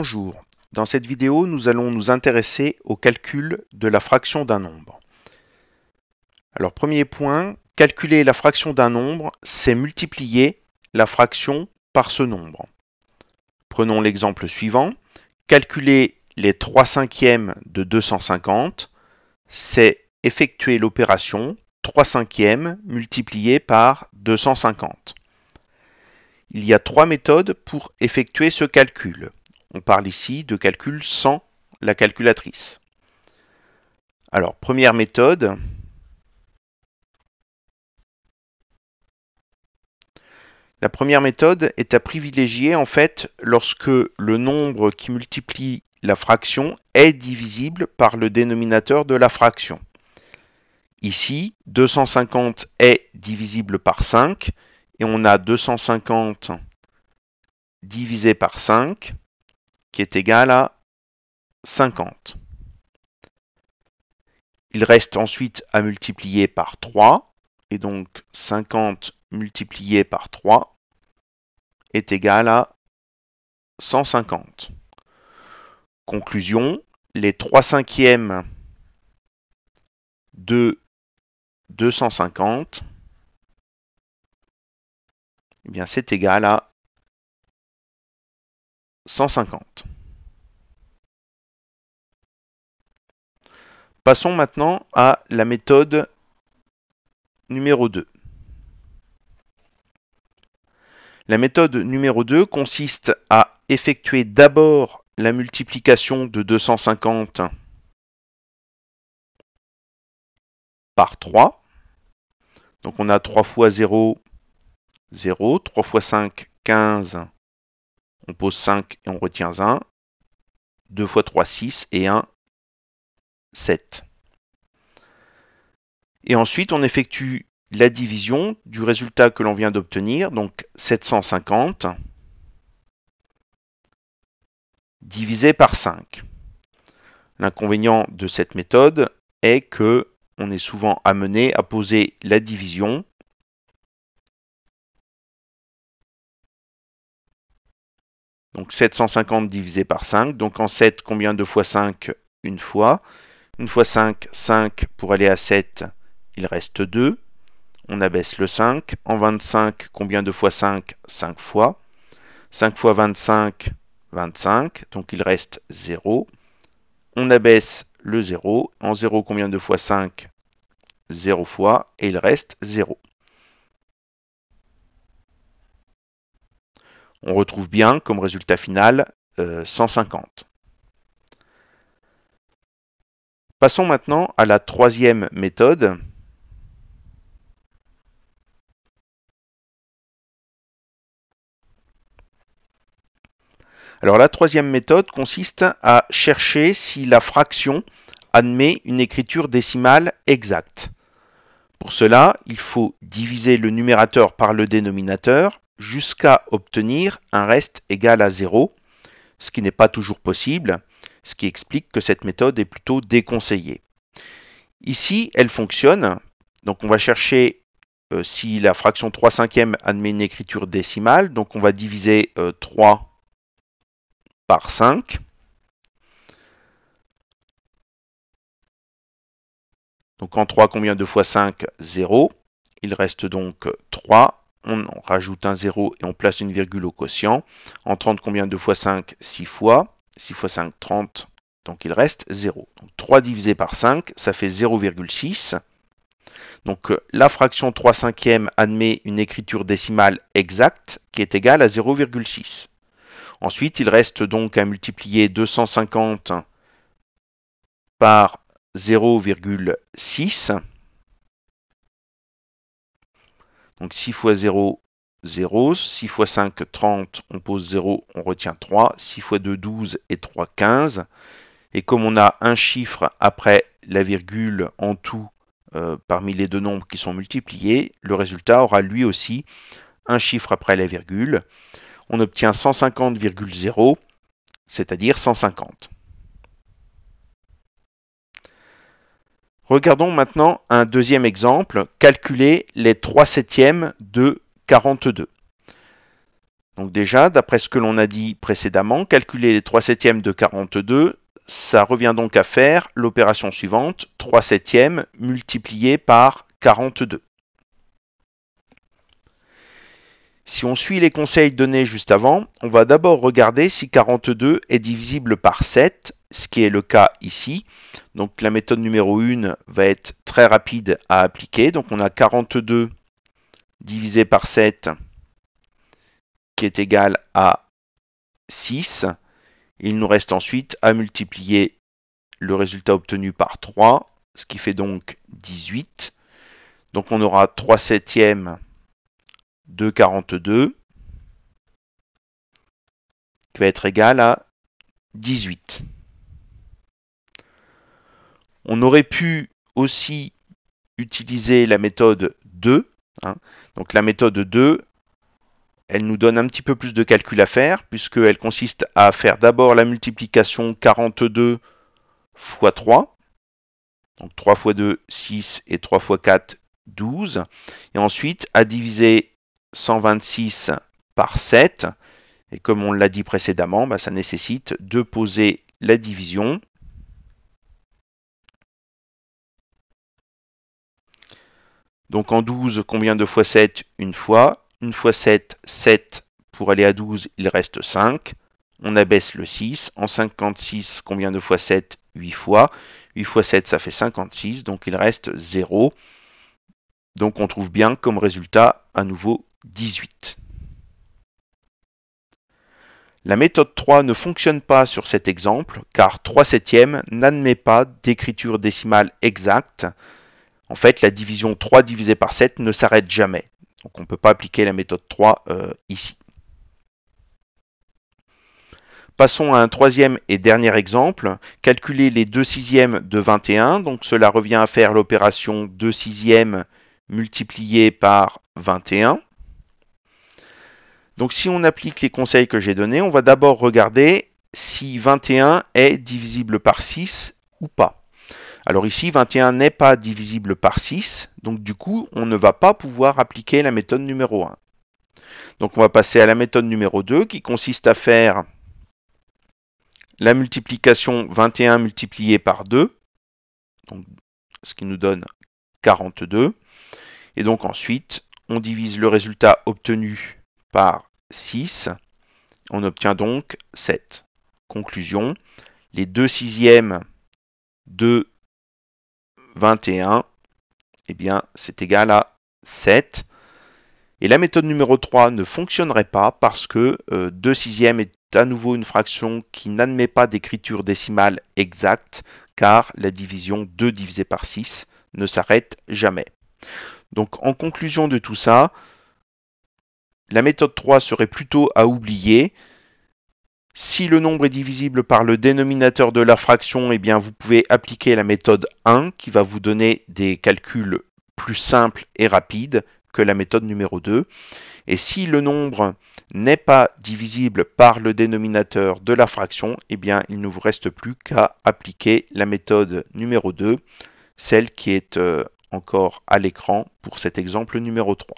Bonjour, dans cette vidéo nous allons nous intéresser au calcul de la fraction d'un nombre. Alors premier point, calculer la fraction d'un nombre, c'est multiplier la fraction par ce nombre. Prenons l'exemple suivant, calculer les 3/5 de 250, c'est effectuer l'opération 3/5 multiplié par 250. Il y a trois méthodes pour effectuer ce calcul. On parle ici de calcul sans la calculatrice. Alors, première méthode. La première méthode est à privilégier en fait lorsque le nombre qui multiplie la fraction est divisible par le dénominateur de la fraction. Ici, 250 est divisible par 5 et on a 250 divisé par 5 qui est égal à 50. Il reste ensuite à multiplier par 3, et donc 50 multiplié par 3 est égal à 150. Conclusion, les 3/5 de 250, eh bien c'est égal à 150. Passons maintenant à la méthode numéro 2. La méthode numéro 2 consiste à effectuer d'abord la multiplication de 250 par 3. Donc on a 3 fois 0, 0. 3 fois 5, 15. On pose 5 et on retient 1. 2 fois 3, 6 et 1, 7. Et ensuite, on effectue la division du résultat que l'on vient d'obtenir, donc 750 divisé par 5. L'inconvénient de cette méthode est que on est souvent amené à poser la division donc 750 divisé par 5. Donc en 7, combien de fois 5? Une fois. Une fois 5, 5 pour aller à 7, il reste 2. On abaisse le 5. En 25, combien de fois 5? 5 fois. 5 fois 25, 25. Donc il reste 0. On abaisse le 0. En 0, combien de fois 5? 0 fois. Et il reste 0. On retrouve bien comme résultat final 150. Passons maintenant à la troisième méthode. Alors la troisième méthode consiste à chercher si la fraction admet une écriture décimale exacte. Pour cela, il faut diviser le numérateur par le dénominateur jusqu'à obtenir un reste égal à 0, ce qui n'est pas toujours possible, ce qui explique que cette méthode est plutôt déconseillée. Ici, elle fonctionne, donc on va chercher si la fraction 3/5 admet une écriture décimale, donc on va diviser 3 par 5. Donc en 3, combien de fois 5? 0. Il reste donc 3. On rajoute un 0 et on place une virgule au quotient. En 30, combien de fois 5? 6 fois. 6 fois 5, 30. Donc il reste 0. Donc 3 divisé par 5, ça fait 0,6. Donc la fraction 3/5 admet une écriture décimale exacte qui est égale à 0,6. Ensuite, il reste donc à multiplier 250 par 0,6. Donc 6 fois 0, 0. 6 fois 5, 30. On pose 0, on retient 3. 6 fois 2, 12 et 3, 15. Et comme on a un chiffre après la virgule en tout parmi les deux nombres qui sont multipliés, le résultat aura lui aussi un chiffre après la virgule. On obtient 150,0, c'est-à-dire 150. Regardons maintenant un deuxième exemple, calculer les 3/7 de 42. Donc déjà, d'après ce que l'on a dit précédemment, calculer les 3/7 de 42, ça revient donc à faire l'opération suivante, 3/7 multiplié par 42. Si on suit les conseils donnés juste avant, on va d'abord regarder si 42 est divisible par 7, ce qui est le cas ici. Donc la méthode numéro 1 va être très rapide à appliquer. Donc on a 42 divisé par 7 qui est égal à 6. Il nous reste ensuite à multiplier le résultat obtenu par 3, ce qui fait donc 18. Donc on aura 3/7 de 42 qui va être égal à 18. On aurait pu aussi utiliser la méthode 2. Donc la méthode 2, elle nous donne un petit peu plus de calcul à faire, puisqu'elle consiste à faire d'abord la multiplication 42 fois 3. Donc 3 fois 2, 6 et 3 fois 4, 12. Et ensuite à diviser 126 par 7. Et comme on l'a dit précédemment, ça nécessite de poser la division. Donc en 12, combien de fois 7? Une fois. Une fois 7, 7. Pour aller à 12, il reste 5. On abaisse le 6. En 56, combien de fois 7? 8 fois. 8 fois 7, ça fait 56. Donc il reste 0. Donc on trouve bien comme résultat à nouveau 18. La méthode 3 ne fonctionne pas sur cet exemple car 3/7 n'admet pas d'écriture décimale exacte. En fait, la division 3 divisé par 7 ne s'arrête jamais. Donc on ne peut pas appliquer la méthode 3 ici. Passons à un troisième et dernier exemple. Calculer les 2/6 de 21. Donc cela revient à faire l'opération 2/6 multiplié par 21. Donc si on applique les conseils que j'ai donnés, on va d'abord regarder si 21 est divisible par 6 ou pas. Alors ici, 21 n'est pas divisible par 6, donc du coup, on ne va pas pouvoir appliquer la méthode numéro 1. Donc on va passer à la méthode numéro 2 qui consiste à faire la multiplication 21 multiplié par 2, donc, ce qui nous donne 42. Et donc ensuite, on divise le résultat obtenu par 6. On obtient donc 7. Conclusion, les 2/6 de 21, eh bien, c'est égal à 7. Et la méthode numéro 3 ne fonctionnerait pas parce que 2/6 est à nouveau une fraction qui n'admet pas d'écriture décimale exacte car la division 2 divisé par 6 ne s'arrête jamais. Donc en conclusion de tout ça, la méthode 3 serait plutôt à oublier. Si le nombre est divisible par le dénominateur de la fraction, eh bien vous pouvez appliquer la méthode 1 qui va vous donner des calculs plus simples et rapides que la méthode numéro 2. Et si le nombre n'est pas divisible par le dénominateur de la fraction, eh bien il ne vous reste plus qu'à appliquer la méthode numéro 2, celle qui est encore à l'écran pour cet exemple numéro 3.